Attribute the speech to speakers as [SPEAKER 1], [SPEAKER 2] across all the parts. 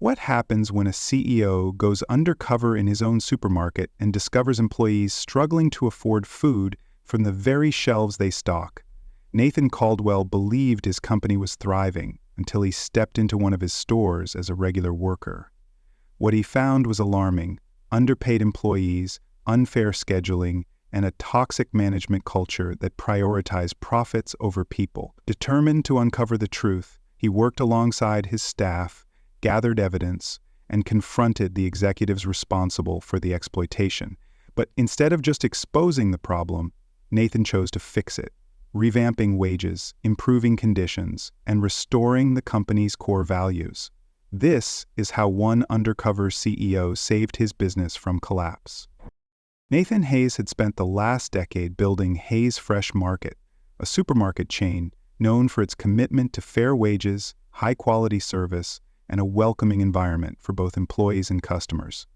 [SPEAKER 1] What happens when a CEO goes undercover in his own supermarket and discovers employees struggling to afford food from the very shelves they stock? Nathan Caldwell believed his company was thriving until he stepped into one of his stores as a regular worker. What he found was alarming: underpaid employees, unfair scheduling, and a toxic management culture that prioritized profits over people. Determined to uncover the truth, he worked alongside his staff, gathered evidence, and confronted the executives responsible for the exploitation. But instead of just exposing the problem, Nathan chose to fix it, revamping wages, improving conditions, and restoring the company's core values. This is how one undercover CEO saved his business from collapse. Nathan Hayes had spent the last decade building Hayes Fresh Market, a supermarket chain known for its commitment to fair wages, high-quality service, and a welcoming environment for both employees and customers.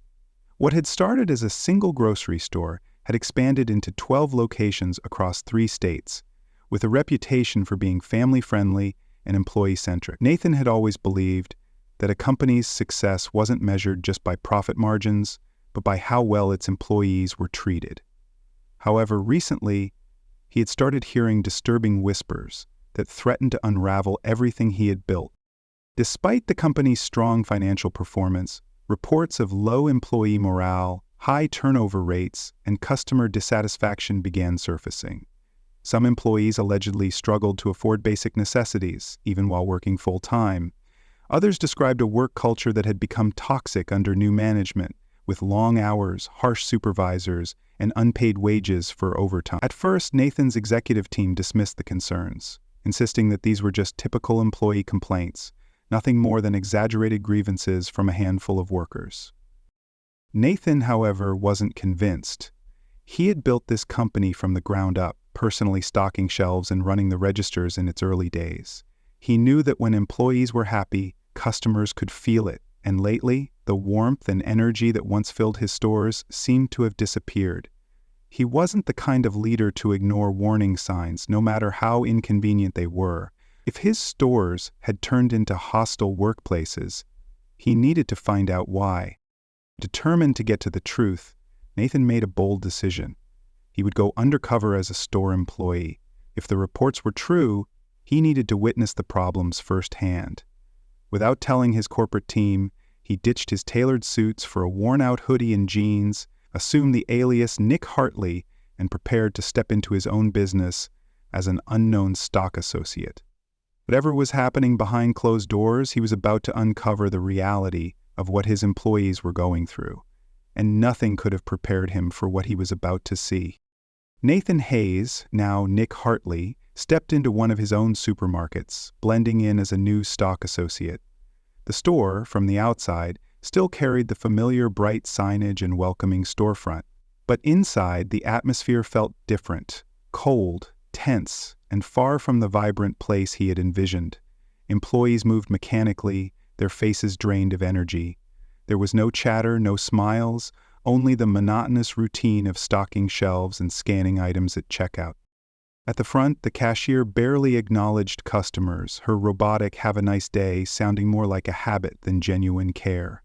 [SPEAKER 1] What had started as a single grocery store had expanded into 12 locations across 3 states, with a reputation for being family-friendly and employee-centric. Nathan had always believed that a company's success wasn't measured just by profit margins, but by how well its employees were treated. However, recently, he had started hearing disturbing whispers that threatened to unravel everything he had built. Despite the company's strong financial performance, reports of low employee morale, high turnover rates, and customer dissatisfaction began surfacing. Some employees allegedly struggled to afford basic necessities, even while working full-time. Others described a work culture that had become toxic under new management, with long hours, harsh supervisors, and unpaid wages for overtime. At first, Nathan's executive team dismissed the concerns, insisting that these were just typical employee complaints, nothing more than exaggerated grievances from a handful of workers. Nathan, however, wasn't convinced. He had built this company from the ground up, personally stocking shelves and running the registers in its early days. He knew that when employees were happy, customers could feel it, and lately, the warmth and energy that once filled his stores seemed to have disappeared. He wasn't the kind of leader to ignore warning signs, no matter how inconvenient they were. If his stores had turned into hostile workplaces, he needed to find out why. Determined to get to the truth, Nathan made a bold decision. He would go undercover as a store employee. If the reports were true, he needed to witness the problems firsthand. Without telling his corporate team, he ditched his tailored suits for a worn-out hoodie and jeans, assumed the alias Nick Hartley, and prepared to step into his own business as an unknown stock associate. Whatever was happening behind closed doors, he was about to uncover the reality of what his employees were going through, and nothing could have prepared him for what he was about to see. Nathan Hayes, now Nick Hartley, stepped into one of his own supermarkets, blending in as a new stock associate. The store, from the outside, still carried the familiar bright signage and welcoming storefront, but inside the atmosphere felt different, cold, tense, and far from the vibrant place he had envisioned. Employees moved mechanically, their faces drained of energy. There was no chatter, no smiles, only the monotonous routine of stocking shelves and scanning items at checkout. At the front, the cashier barely acknowledged customers, her robotic "have a nice day" sounding more like a habit than genuine care.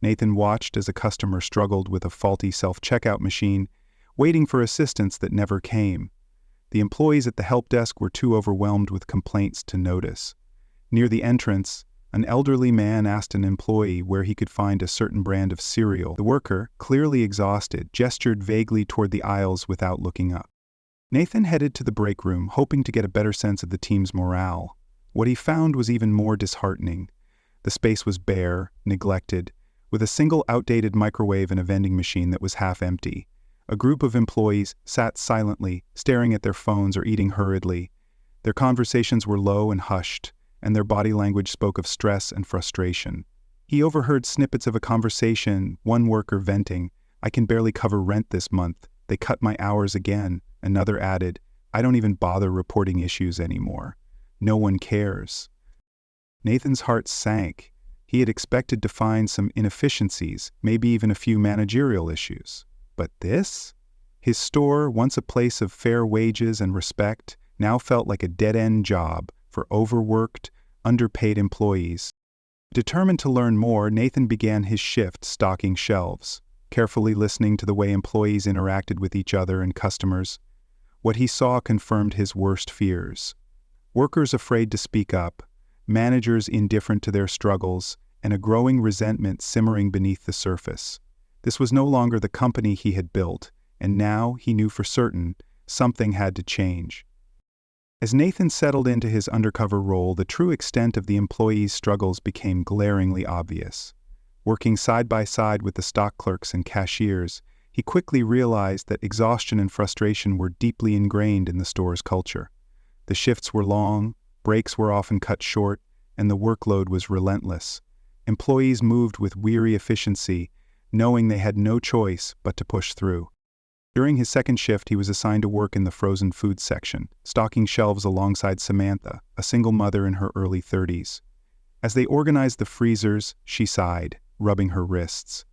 [SPEAKER 1] Nathan watched as a customer struggled with a faulty self-checkout machine, waiting for assistance that never came. The employees at the help desk were too overwhelmed with complaints to notice. Near the entrance, an elderly man asked an employee where he could find a certain brand of cereal. The worker, clearly exhausted, gestured vaguely toward the aisles without looking up. Nathan headed to the break room, hoping to get a better sense of the team's morale. What he found was even more disheartening. The space was bare, neglected, with a single outdated microwave and a vending machine that was half empty. A group of employees sat silently, staring at their phones or eating hurriedly. Their conversations were low and hushed, and their body language spoke of stress and frustration. He overheard snippets of a conversation, one worker venting, "I can barely cover rent this month. They cut my hours again." Another added, "I don't even bother reporting issues anymore. No one cares." Nathan's heart sank. He had expected to find some inefficiencies, maybe even a few managerial issues. But this? His store, once a place of fair wages and respect, now felt like a dead-end job for overworked, underpaid employees. Determined to learn more, Nathan began his shift stocking shelves, carefully listening to the way employees interacted with each other and customers. What he saw confirmed his worst fears. Workers afraid to speak up, managers indifferent to their struggles, and a growing resentment simmering beneath the surface. This was no longer the company he had built, and now he knew for certain something had to change. As Nathan settled into his undercover role, the true extent of the employees' struggles became glaringly obvious. Working side by side with the stock clerks and cashiers, he quickly realized that exhaustion and frustration were deeply ingrained in the store's culture. The shifts were long, breaks were often cut short, and the workload was relentless. Employees moved with weary efficiency, knowing they had no choice but to push through. During his second shift, he was assigned to work in the frozen food section, stocking shelves alongside Samantha, a single mother in her early 30s. As they organized the freezers, she sighed, rubbing her wrists.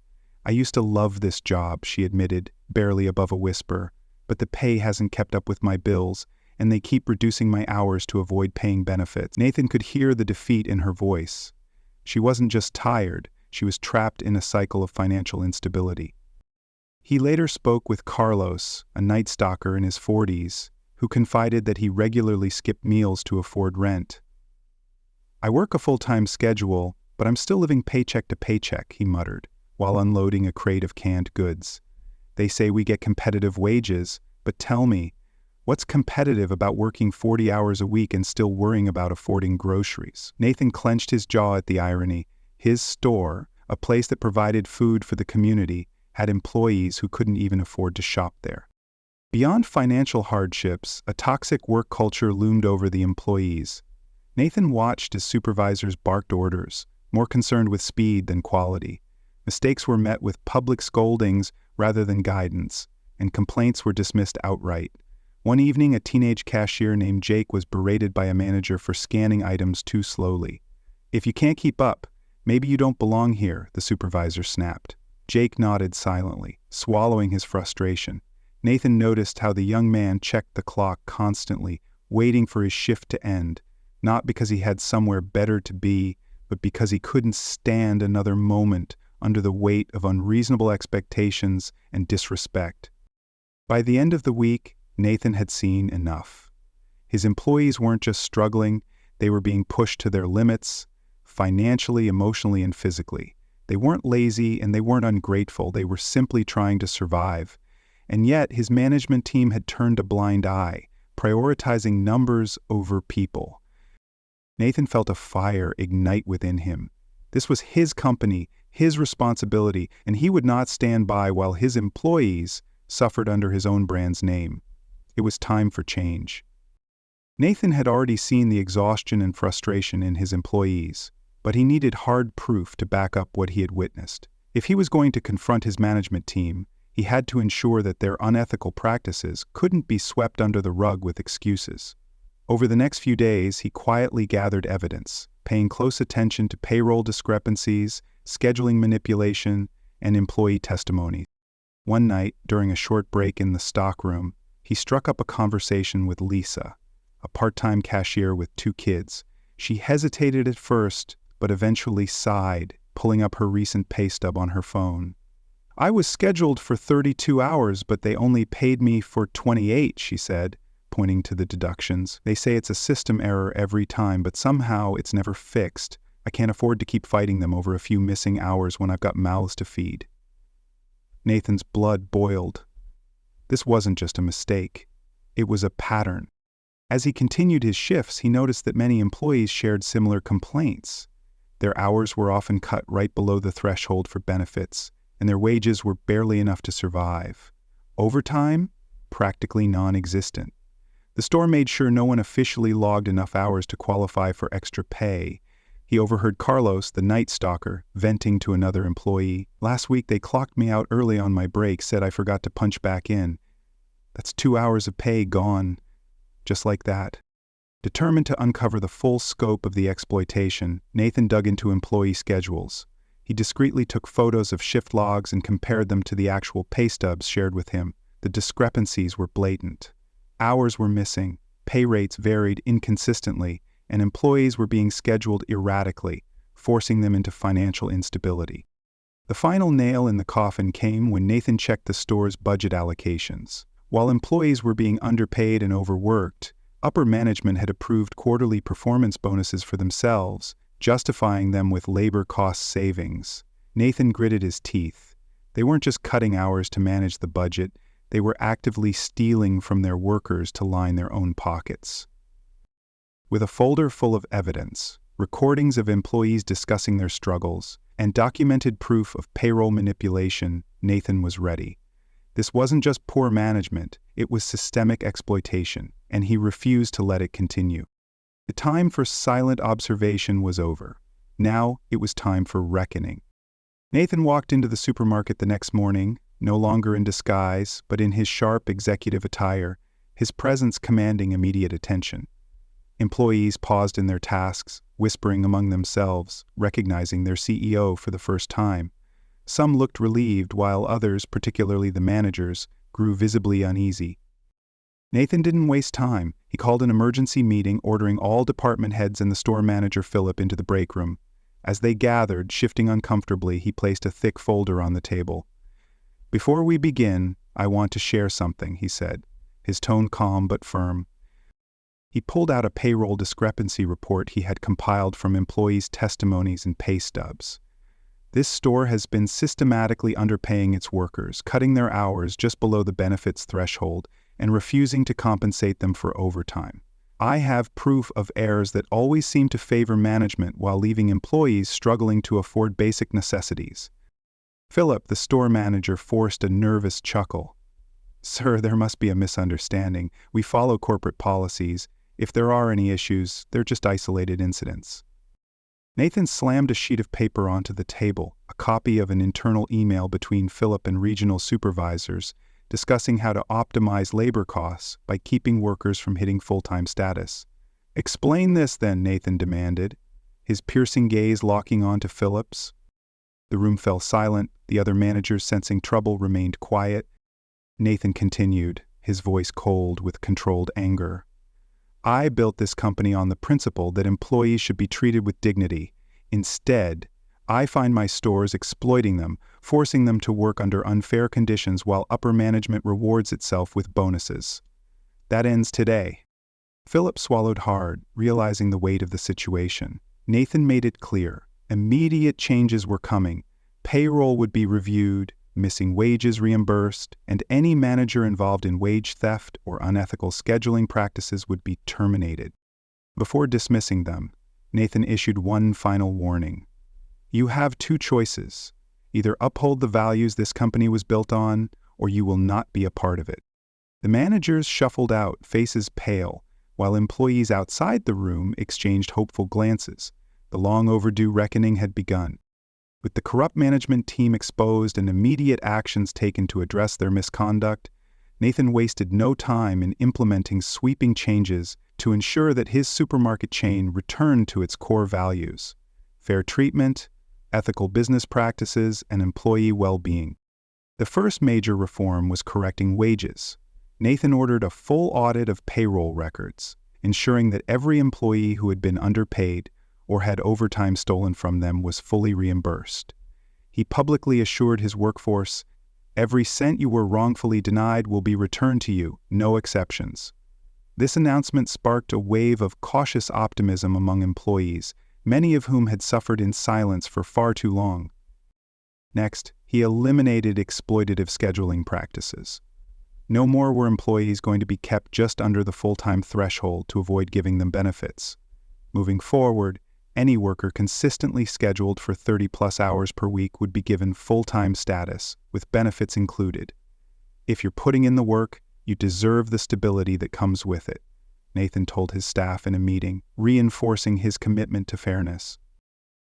[SPEAKER 1] "I used to love this job," she admitted, barely above a whisper, "but the pay hasn't kept up with my bills, and they keep reducing my hours to avoid paying benefits." Nathan could hear the defeat in her voice. She wasn't just tired, she was trapped in a cycle of financial instability. He later spoke with Carlos, a night stalker in his 40s, who confided that he regularly skipped meals to afford rent. "I work a full-time schedule, but I'm still living paycheck to paycheck," he muttered, while unloading a crate of canned goods. "They say we get competitive wages, but tell me, what's competitive about working 40 hours a week and still worrying about affording groceries?" Nathan clenched his jaw at the irony. His store, a place that provided food for the community, had employees who couldn't even afford to shop there. Beyond financial hardships, a toxic work culture loomed over the employees. Nathan watched as supervisors barked orders, more concerned with speed than quality. Mistakes were met with public scoldings rather than guidance, and complaints were dismissed outright. One evening, a teenage cashier named Jake was berated by a manager for scanning items too slowly. "If you can't keep up, maybe you don't belong here," the supervisor snapped. Jake nodded silently, swallowing his frustration. Nathan noticed how the young man checked the clock constantly, waiting for his shift to end, not because he had somewhere better to be, but because he couldn't stand another moment under the weight of unreasonable expectations and disrespect. By the end of the week, Nathan had seen enough. His employees weren't just struggling, they were being pushed to their limits, financially, emotionally, and physically. They weren't lazy and they weren't ungrateful, they were simply trying to survive. And yet, his management team had turned a blind eye, prioritizing numbers over people. Nathan felt a fire ignite within him. This was his company, his responsibility, and he would not stand by while his employees suffered under his own brand's name. It was time for change. Nathan had already seen the exhaustion and frustration in his employees, but he needed hard proof to back up what he had witnessed. If he was going to confront his management team, he had to ensure that their unethical practices couldn't be swept under the rug with excuses. Over the next few days, he quietly gathered evidence, paying close attention to payroll discrepancies, scheduling manipulation, and employee testimonies. One night, during a short break in the stockroom, he struck up a conversation with Lisa, a part-time cashier with 2 kids. She hesitated at first, but eventually sighed, pulling up her recent pay stub on her phone. "I was scheduled for 32 hours, but they only paid me for 28, she said, pointing to the deductions. "They say it's a system error every time, but somehow it's never fixed. I can't afford to keep fighting them over a few missing hours when I've got mouths to feed." Nathan's blood boiled. This wasn't just a mistake. It was a pattern. As he continued his shifts, he noticed that many employees shared similar complaints. Their hours were often cut right below the threshold for benefits, and their wages were barely enough to survive. Overtime? Practically non-existent. The store made sure no one officially logged enough hours to qualify for extra pay. He overheard Carlos, the night stalker, venting to another employee. "Last week they clocked me out early on my break, said I forgot to punch back in. That's 2 hours of pay gone." Just like that. Determined to uncover the full scope of the exploitation, Nathan dug into employee schedules. He discreetly took photos of shift logs and compared them to the actual pay stubs shared with him. The discrepancies were blatant. Hours were missing, pay rates varied inconsistently, and employees were being scheduled erratically, forcing them into financial instability. The final nail in the coffin came when Nathan checked the store's budget allocations. While employees were being underpaid and overworked, upper management had approved quarterly performance bonuses for themselves, justifying them with labor cost savings. Nathan gritted his teeth. They weren't just cutting hours to manage the budget, they were actively stealing from their workers to line their own pockets. With a folder full of evidence, recordings of employees discussing their struggles, and documented proof of payroll manipulation, Nathan was ready. This wasn't just poor management, it was systemic exploitation, and he refused to let it continue. The time for silent observation was over. Now it was time for reckoning. Nathan walked into the supermarket the next morning, no longer in disguise, but in his sharp executive attire, his presence commanding immediate attention. Employees paused in their tasks, whispering among themselves, recognizing their CEO for the first time. Some looked relieved, while others, particularly the managers, grew visibly uneasy. Nathan didn't waste time. He called an emergency meeting, ordering all department heads and the store manager Philip into the break room. As they gathered, shifting uncomfortably, he placed a thick folder on the table. "Before we begin, I want to share something," he said, his tone calm but firm. He pulled out a payroll discrepancy report he had compiled from employees' testimonies and pay stubs. This store has been systematically underpaying its workers, cutting their hours just below the benefits threshold, and refusing to compensate them for overtime. I have proof of errors that always seem to favor management while leaving employees struggling to afford basic necessities. Philip, the store manager, forced a nervous chuckle. "Sir, there must be a misunderstanding. We follow corporate policies. If there are any issues, they're just isolated incidents." Nathan slammed a sheet of paper onto the table, a copy of an internal email between Philip and regional supervisors, discussing how to optimize labor costs by keeping workers from hitting full-time status. "Explain this then," Nathan demanded, his piercing gaze locking onto Philip's. The room fell silent. The other managers, sensing trouble, remained quiet. Nathan continued, his voice cold with controlled anger. "I built this company on the principle that employees should be treated with dignity. Instead, I find my stores exploiting them, forcing them to work under unfair conditions while upper management rewards itself with bonuses. That ends today." Philip swallowed hard, realizing the weight of the situation. Nathan made it clear. Immediate changes were coming. Payroll would be reviewed, missing wages reimbursed, and any manager involved in wage theft or unethical scheduling practices would be terminated. Before dismissing them, Nathan issued one final warning. "You have two choices. Either uphold the values this company was built on, or you will not be a part of it." The managers shuffled out, faces pale, while employees outside the room exchanged hopeful glances. The long overdue reckoning had begun. With the corrupt management team exposed and immediate actions taken to address their misconduct, Nathan wasted no time in implementing sweeping changes to ensure that his supermarket chain returned to its core values: fair treatment, ethical business practices, and employee well-being. The first major reform was correcting wages. Nathan ordered a full audit of payroll records, ensuring that every employee who had been underpaid or had overtime stolen from them was fully reimbursed. He publicly assured his workforce, "Every cent you were wrongfully denied will be returned to you, no exceptions." This announcement sparked a wave of cautious optimism among employees, many of whom had suffered in silence for far too long. Next, he eliminated exploitative scheduling practices. No more were employees going to be kept just under the full-time threshold to avoid giving them benefits. Moving forward, any worker consistently scheduled for 30-plus hours per week would be given full-time status, with benefits included. "If you're putting in the work, you deserve the stability that comes with it," Nathan told his staff in a meeting, reinforcing his commitment to fairness.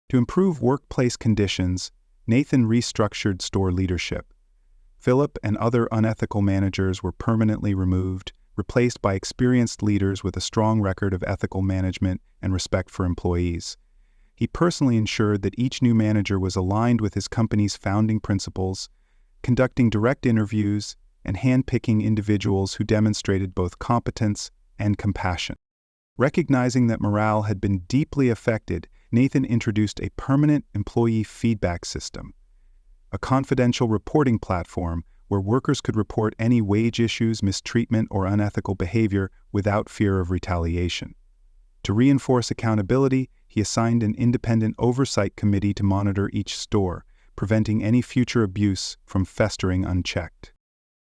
[SPEAKER 1] To improve workplace conditions, Nathan restructured store leadership. Philip and other unethical managers were permanently removed, replaced by experienced leaders with a strong record of ethical management and respect for employees. He personally ensured that each new manager was aligned with his company's founding principles, conducting direct interviews and handpicking individuals who demonstrated both competence and compassion. Recognizing that morale had been deeply affected, Nathan introduced a permanent employee feedback system, a confidential reporting platform where workers could report any wage issues, mistreatment, or unethical behavior without fear of retaliation. To reinforce accountability, he assigned an independent oversight committee to monitor each store, preventing any future abuse from festering unchecked.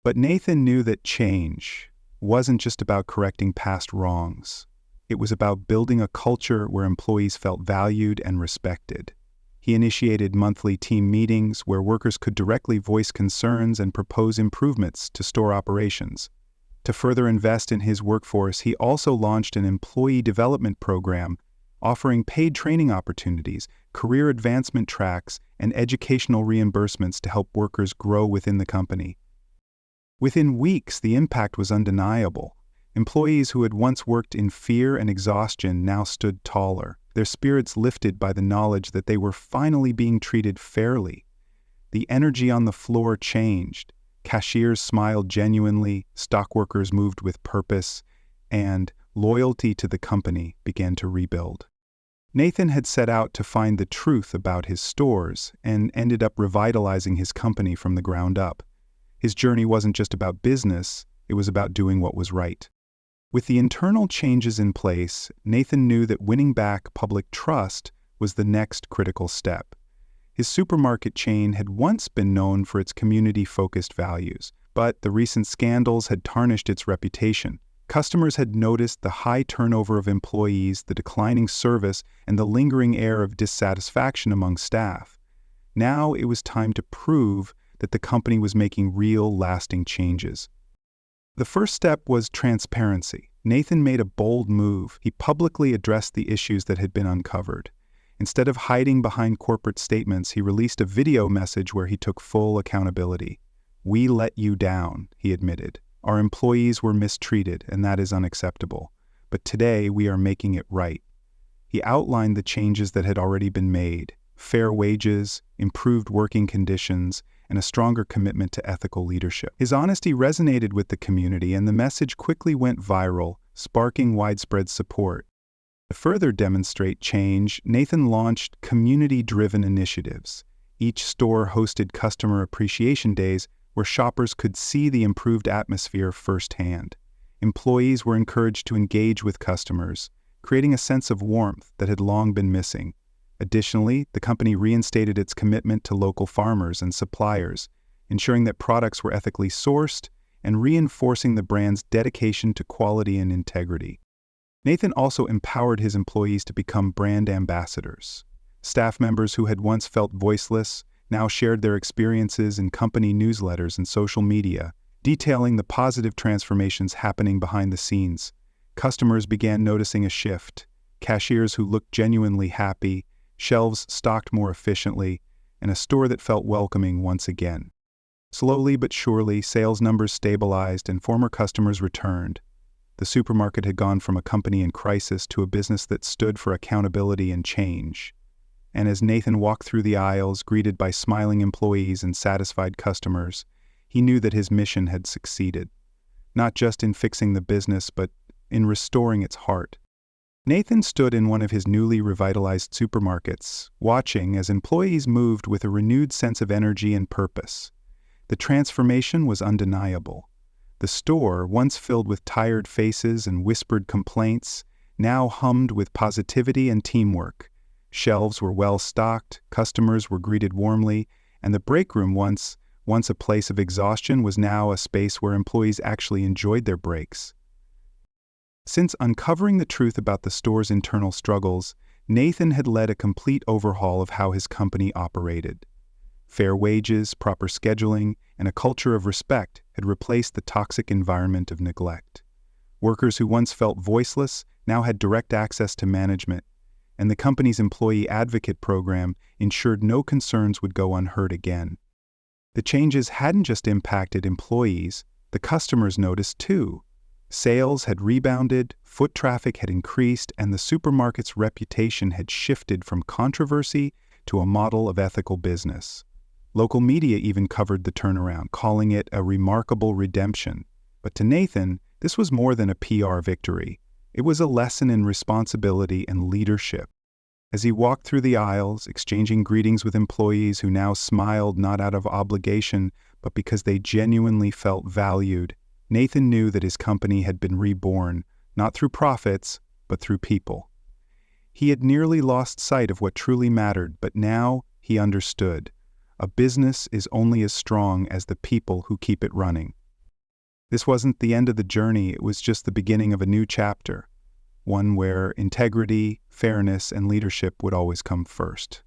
[SPEAKER 1] But Nathan knew that change wasn't just about correcting past wrongs. It was about building a culture where employees felt valued and respected. He initiated monthly team meetings where workers could directly voice concerns and propose improvements to store operations. To further invest in his workforce, he also launched an employee development program offering paid training opportunities, career advancement tracks, and educational reimbursements to help workers grow within the company. Within weeks, the impact was undeniable. Employees who had once worked in fear and exhaustion now stood taller, their spirits lifted by the knowledge that they were finally being treated fairly. The energy on the floor changed. Cashiers smiled genuinely, stockworkers moved with purpose, and loyalty to the company began to rebuild. Nathan had set out to find the truth about his stores and ended up revitalizing his company from the ground up. His journey wasn't just about business, it was about doing what was right. With the internal changes in place, Nathan knew that winning back public trust was the next critical step. His supermarket chain had once been known for its community-focused values, but the recent scandals had tarnished its reputation. Customers had noticed the high turnover of employees, the declining service, and the lingering air of dissatisfaction among staff. Now it was time to prove that the company was making real, lasting changes. The first step was transparency. Nathan made a bold move. He publicly addressed the issues that had been uncovered. Instead of hiding behind corporate statements, he released a video message where he took full accountability. "We let you down," he admitted. "Our employees were mistreated, and that is unacceptable. But today we are making it right." He outlined the changes that had already been made: fair wages, improved working conditions, and a stronger commitment to ethical leadership. His honesty resonated with the community, and the message quickly went viral, sparking widespread support. To further demonstrate change, Nathan launched community-driven initiatives. Each store hosted customer appreciation days where shoppers could see the improved atmosphere firsthand. Employees were encouraged to engage with customers, creating a sense of warmth that had long been missing. Additionally, the company reinstated its commitment to local farmers and suppliers, ensuring that products were ethically sourced and reinforcing the brand's dedication to quality and integrity. Nathan also empowered his employees to become brand ambassadors. Staff members who had once felt voiceless now shared their experiences in company newsletters and social media, detailing the positive transformations happening behind the scenes. Customers began noticing a shift: cashiers who looked genuinely happy, shelves stocked more efficiently, and a store that felt welcoming once again. Slowly but surely, sales numbers stabilized and former customers returned. The supermarket had gone from a company in crisis to a business that stood for accountability and change. And as Nathan walked through the aisles, greeted by smiling employees and satisfied customers, he knew that his mission had succeeded, not just in fixing the business, but in restoring its heart. Nathan stood in one of his newly revitalized supermarkets, watching as employees moved with a renewed sense of energy and purpose. The transformation was undeniable. The store, once filled with tired faces and whispered complaints, now hummed with positivity and teamwork. Shelves were well stocked, customers were greeted warmly, and the break room, once a place of exhaustion, was now a space where employees actually enjoyed their breaks. Since uncovering the truth about the store's internal struggles, Nathan had led a complete overhaul of how his company operated. Fair wages, proper scheduling, and a culture of respect had replaced the toxic environment of neglect. Workers who once felt voiceless now had direct access to management, and the company's employee advocate program ensured no concerns would go unheard again. The changes hadn't just impacted employees, the customers noticed too. Sales had rebounded, foot traffic had increased, and the supermarket's reputation had shifted from controversy to a model of ethical business. Local media even covered the turnaround, calling it a remarkable redemption. But to Nathan, this was more than a PR victory. It was a lesson in responsibility and leadership. As he walked through the aisles, exchanging greetings with employees who now smiled not out of obligation, but because they genuinely felt valued, Nathan knew that his company had been reborn, not through profits, but through people. He had nearly lost sight of what truly mattered, but now he understood. A business is only as strong as the people who keep it running. This wasn't the end of the journey, it was just the beginning of a new chapter, one where integrity, fairness, and leadership would always come first.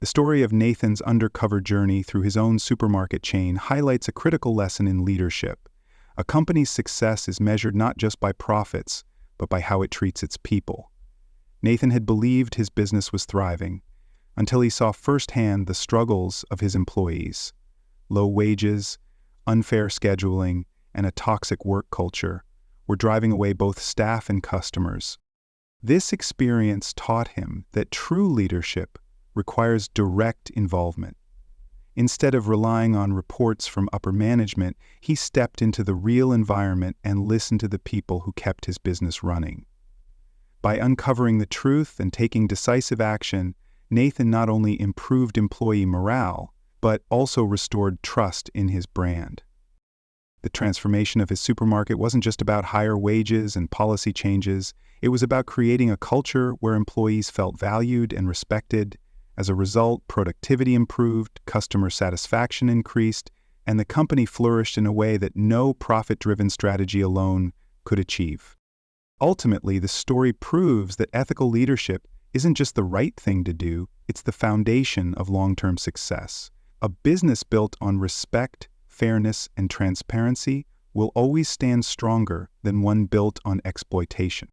[SPEAKER 1] The story of Nathan's undercover journey through his own supermarket chain highlights a critical lesson in leadership. A company's success is measured not just by profits, but by how it treats its people. Nathan had believed his business was thriving, until he saw firsthand the struggles of his employees. Low wages, unfair scheduling, and a toxic work culture were driving away both staff and customers. This experience taught him that true leadership requires direct involvement. Instead of relying on reports from upper management, he stepped into the real environment and listened to the people who kept his business running. By uncovering the truth and taking decisive action, Nathan not only improved employee morale, but also restored trust in his brand. The transformation of his supermarket wasn't just about higher wages and policy changes, it was about creating a culture where employees felt valued and respected. As a result, productivity improved, customer satisfaction increased, and the company flourished in a way that no profit-driven strategy alone could achieve. Ultimately, the story proves that ethical leadership isn't just the right thing to do, it's the foundation of long-term success. A business built on respect, fairness, and transparency will always stand stronger than one built on exploitation.